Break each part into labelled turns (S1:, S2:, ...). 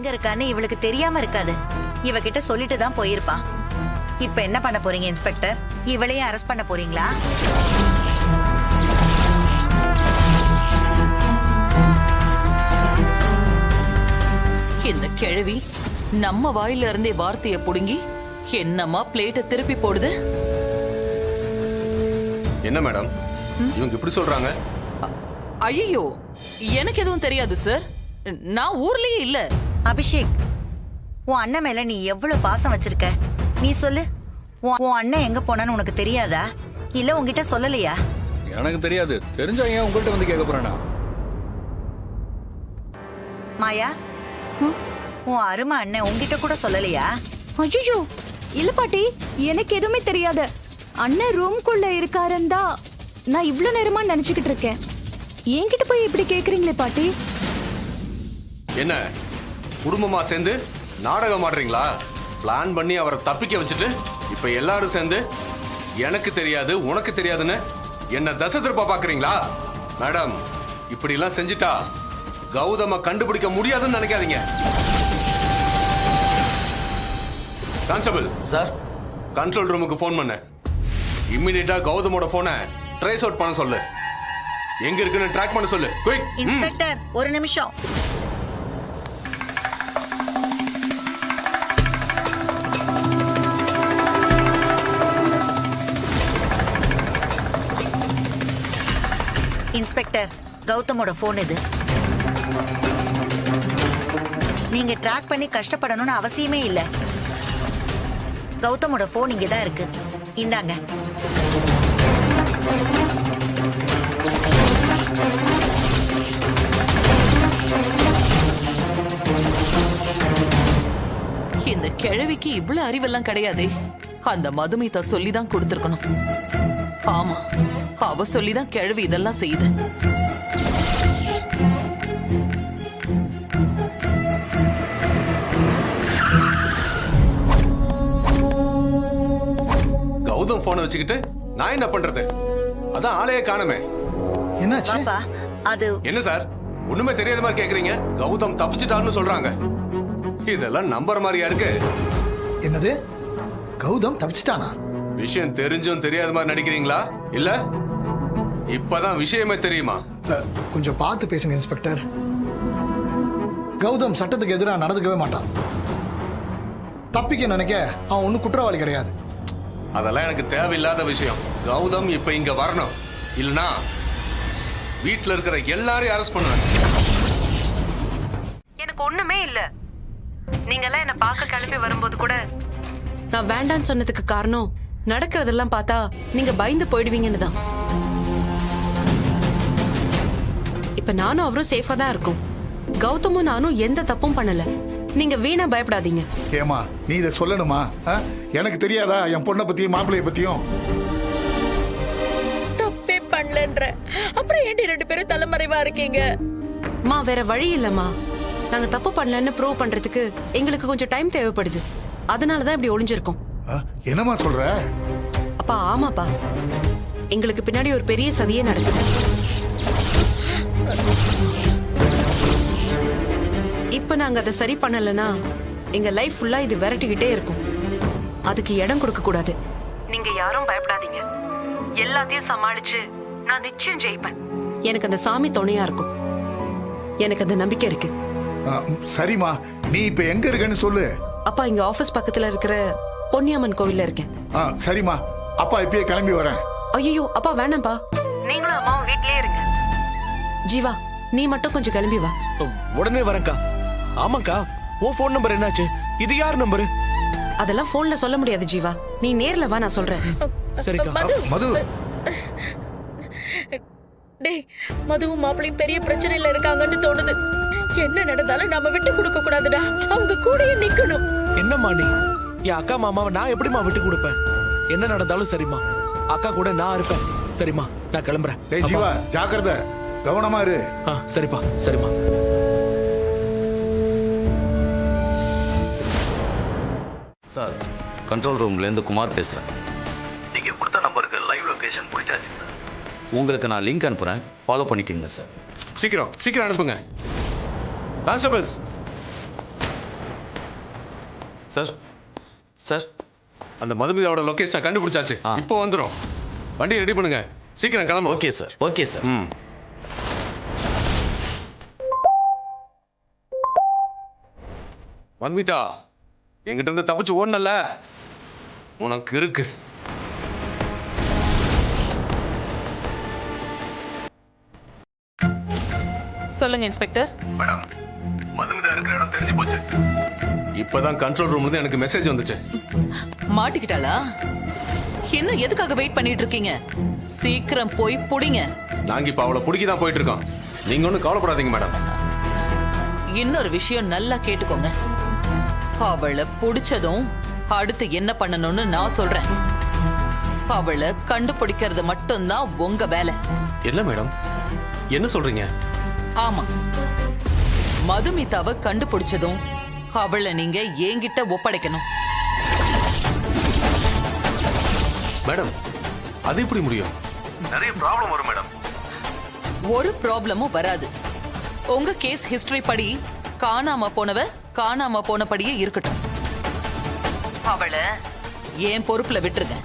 S1: எங்க இருக்கான்னு இவளுக்கு தெரியாம இருக்காது. இவகிட்ட சொல்லிட்டு தான் போயிருப்பான். இப்ப என்ன பண்ண போறீங்க இன்ஸ்பெக்டர்? இவளையே அரெஸ்ட் பண்ண போறீங்களா?
S2: இந்த கிழவி நம்ம வாயில இருந்தே வார்த்தையை புடுங்கி என்னமா பிளேட்டை திருப்பி போடுது.
S3: என்ன மேடம் இவங்க இப்படி சொல்றாங்க?
S2: ஐயோ, எனக்கு எதுவும் தெரியாது சார். நான் ஊர்லயே இல்ல.
S1: அபிஷேக், உன் அண்ணன் மேல நீ எவ்வளவு பாசம் வச்சிருக்க? நீ சொல்லு, உன் அண்ணன் எங்க போனான்னு உனக்கு தெரியாதா? இல்ல உன்கிட்ட சொல்லலையா?
S4: எனக்கு தெரியாது. தெரிஞ்சா ஏன் உங்கள்கிட்ட வந்து கேட்க போறேனா?
S1: மாயா, உன் அருமை அண்ணன் உன்கிட்ட கூட சொல்லலையா?
S5: ஐயோ இல்ல பாட்டி, எனக்கு எதுவுமே தெரியாது. அண்ணன் ரூம்குள்ள இருக்காருந்தா நான் இவ்ளோ நேரமா நினைச்சுக்கிட்டு இருக்கேன். என்கிட்ட போய் இப்படி கேக்குறீங்களே பாட்டி?
S3: என்ன குடும்பமா சேர்ந்து நாடகம் ஆடுறீங்களா? பிளான் பண்ணி அவரை தப்பிக்க வச்சுட்டு இப்ப எல்லாரும் சேர்ந்து எனக்கு தெரியாது உனக்கு தெரியாதுன்னு என்ன தசை திருப்பா பாக்குறீங்களா? மேடம் இப்படி எல்லாம் செஞ்சுட்டா கௌதம கண்டுபிடிக்க முடியாதுன்னு நினைக்காதீங்க. கான்ஸ்டபிள்
S6: சார்,
S3: கண்ட்ரோல் ரூமுக்கு போன் பண்ண. இம்மிடியேட்டா கௌதமோட போனை ட்ரேஸ் அவுட் பண்ண சொல்லு. எங்க இருக்குன்னு ட்ராக் பண்ண சொல்லு. குயிக்.
S1: இன்ஸ்பெக்டர் ஒரு நிமிஷம். இன்ஸ்பெக்டர், கௌதமோட போன் இது. நீங்க ட்ராக் பண்ணி கஷ்டப்படணும்னு அவசியமே இல்ல. கௌதமோட போன் இங்கதான் இருக்கு. இந்தாங்க.
S2: இந்த கிழவிக்கு இவ்வளவு அறிவெல்லாம் கிடையாதே. அந்த மதுமிதா சொல்லிதான் கொடுத்திருக்கணும். ஆமா, அவ சொல்லிதான் கிழவி இதெல்லாம் செய்யுது.
S3: கௌதம் போனை வச்சுக்கிட்டு நான் என்ன பண்றது? அதான் ஆளையே காணுமே.
S4: என்னாச்சு?
S1: பாப்பா, அது
S3: என்ன சார் ஒண்ணுமே தெரியாத மாதிரி கேக்குறீங்க? கௌதம் தப்பிச்சிட்டாருன்னு சொல்றாங்க. இதெல்லாம் நம்புற மாதிரியா இருக்கு?
S7: என்னது? கௌதம் தப்பிச்சிட்டானா?
S3: விஷயம் தெரிஞ்சும் தெரியாத மாதிரி நடிக்கிறீங்களா? இல்ல இப்பதான் விஷயமே தெரியுமா?
S7: கொஞ்சம் பார்த்து பேசுங்க இன்ஸ்பெக்டர். கௌதம் சட்டத்துக்கு எதிராக நடந்துக்கவே மாட்டான். தப்பிக்க நினைக்க அவன் ஒன்னும் குற்றவாளி கிடையாது.
S3: அதெல்லாம் எனக்கு தேவையில்லாத விஷயம். கௌதம் இப்ப இங்க வரணும், இல்லனா வீட்டுல இருக்கிற எல்லாரையும் அரெஸ்ட் பண்ணுவேன்.
S8: எனக்கு ஒண்ணுமே இல்ல. நீங்க எல்லாம் என்ன பார்க்க கிளம்பி வரும்போது கூட நான் வேண்டான்னு சொன்னதுக்கு காரணம் நடக்கிறதெல்லாம் பார்த்தா நீங்க பயந்து போயிடுவீங்கன்னு தான். இப்ப நானும் அவரும் சேஃபா தான் இருக்கும். கௌதமும் நானும் எந்த தப்பும் பண்ணல. நீங்க வீணா பயப்படாதீங்க.
S9: ஏமா நீ இதை சொல்லணுமா? எனக்கு தெரியாதா என் பொண்ணை பத்தியும் மாப்பிள்ளைய பத்தியும்?
S5: தப்பே பண்ணலன்ற அப்புறம் ஏண்டி ரெண்டு பேரும் தலைமறைவா இருக்கீங்க?
S8: மா வேற வழி இல்லம்மா. நாங்க தப்பு பண்ணலன்னு ப்ரூவ் பண்றதுக்கு எங்களுக்கு கொஞ்சம் டைம் தேவைப்படுது. அதனாலதான் இப்படி ஒளிஞ்சிருக்கோம்.
S9: என்னமா சொல்ற?
S8: அப்பா ஆமாப்பா, எங்களுக்கு பின்னாடி ஒரு பெரிய சதியே நடக்குது. இப்ப நாங்க அதை சரி பண்ணலனா எங்க லைஃப் ஃபுல்லா இது விரட்டிக்கிட்டே இருக்கும். அதுக்கு இடம் கொடுக்க கூடாது. நீங்க யாரும் பயப்படாதீங்க. எல்லாத்தையும் சமாளிச்சு நான் நிச்சயம் ஜெயிப்பேன். எனக்கு அந்த சாமி துணையா இருக்கும். எனக்கு அந்த நம்பிக்கை இருக்கு.
S9: சரிமா, நீ இப்ப எங்க இருக்கன்னு சொல்லு.
S8: அப்பா இங்க ஆபீஸ் பக்கத்துல இருக்கிற பொன்னியம்மன் கோவில்ல இருக்கேன்.
S9: சரிமா, அப்பா இப்பயே கிளம்பி வரேன்.
S8: ஐயோ அப்பா வேணாம்பா, நீங்களும் அம்மாவும் வீட்லயே இருங்க. ஜீவா நீ மட்டும் கொஞ்சம் கிளம்பி வா.
S6: உடனே வரேன்க்கா. ஆமாக்கா, உன் போன் நம்பர் என்னாச்சு? இது யார் நம்பரு?
S8: அதெல்லாம் போன்ல சொல்ல முடியாது ஜீவா, நீ நேர்ல வா, நான் சொல்றேன்.
S6: சரிக்கா.
S9: மது,
S5: டேய், மதுவும் மாப்பிளையும் பெரிய பிரச்சனையில இருக்காங்கன்னு தோணுது. என்ன நடந்தாலும் நாம விட்டு கொடுக்க கூடாதுடா. அவங்க கூடயே நிக்கணும்.
S6: என்னம்மா நீ? என் அக்கா மாமாவை நான் எப்படிமா விட்டு கொடுப்பேன்? என்ன நடந்தாலும் சரிம்மா, அக்கா கூட நான் இருப்பேன். சரிம்மா, நான் கிளம்புறேன்.
S9: டேய் ஜீவா, ஜாக்கிரதை, கவனமா இரு.
S6: சரிப்பா, சரிம்மா.
S10: சார், கண்ட்ரோல் ரூம்லேருந்து குமார் பேசுகிறேன்.
S11: நீங்கள் கொடுத்த நம்பருக்கு லைவ் லொகேஷன் பிடிச்சாச்சு சார்.
S10: உங்களுக்கு நான் லிங்க் அனுப்புகிறேன், ஃபாலோ பண்ணிக்கோங்க சார்.
S3: சீக்கிரம் சீக்கிரம் அனுப்புங்க. கான்ஸ்டபிள்ஸ்,
S10: சார் சார்
S3: அந்த மதுமிதாவோட லொகேஷனை கண்டுபிடிச்சாச்சு. இப்போ வந்துடும். வண்டி ரெடி பண்ணுங்க, சீக்கிரம் கிளம்பு.
S10: Okay sir, okay sir.
S3: ம். மதுமிதா, என்கிட்ட இருந்து தப்பிச்சு ஓடனல்ல, உனக்கு இருக்கு.
S2: சொல்லுங்க இன்ஸ்பெக்டர்.
S11: மேடம், மதுமிதா இருக்கிற இடம் தெரிஞ்சு போச்சு.
S3: இப்பதான் கண்ட்ரோல் ரூம்ல இருந்து எனக்கு மெசேஜ் வந்துச்சு.
S2: மாட்டிக்கிட்டாளா? இன்னும் எதுக்காக வெயிட் பண்ணிட்டு இருக்கீங்க? சீக்கிரம் போய் புடிங்க.
S3: நாங்க இப்ப அவளை பிடிக்க தான் போயிட்டு இருக்கோம். நீங்க ஒன்றும் கவலைப்படாதீங்க மேடம்.
S2: இன்னொரு விஷயம் நல்லா கேட்டுக்கோங்க. அவளை புடிச்சதும் அடுத்து என்ன பண்ணணும்னு நான் சொல்றேன். அவளை கண்டுபிடிக்கிறது மட்டும்தான் உங்க வேலை.
S3: என்ன மேடம், என்ன சொல்றீங்க?
S2: ஆமா, மதுமிதாவை கண்டுபிடிச்சதும் அவளை நீங்க என்கிட்ட ஒப்படைக்கணும்.
S3: மேடம், அது எப்படி முடியும்?
S11: நிறைய ப்ராப்ளம் வரும் மேடம்.
S2: ஒரு ப்ராப்ளமும் வராது. உங்க கேஸ் ஹிஸ்டரி படி காணாம போனபடியே இருக்கட்டும். அவளை என் பொறுப்புல விட்டுருங்க.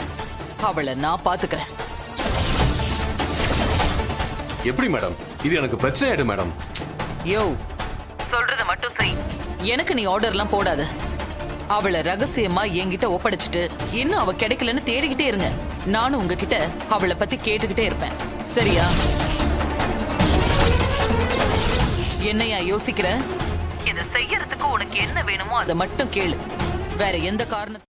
S2: அவளை நான் பாத்துக்கிறேன்.
S3: எப்படி மேடம்? இது எனக்கு பிரச்சனை ஆயிடும் மேடம்.
S2: யோ, சொல்றத மட்டும் செய். எனக்கு நீ ஆர்டர்லாம் போடாத. அவளை ரகசியமா என்கிட்ட ஒப்படைச்சிட்டு இன்னும் அவ கிடைக்கலன்னு தேடிக்கிட்டே இருங்க. நானும் உங்ககிட்ட அவளை பத்தி கேட்டுக்கிட்டே இருப்பேன். சரியா? என்னையா யோசிக்கிற? இதை செய்யறதுக்கு உனக்கு என்ன வேணுமோ அதை மட்டும் கேளு. வேற எந்த காரணம்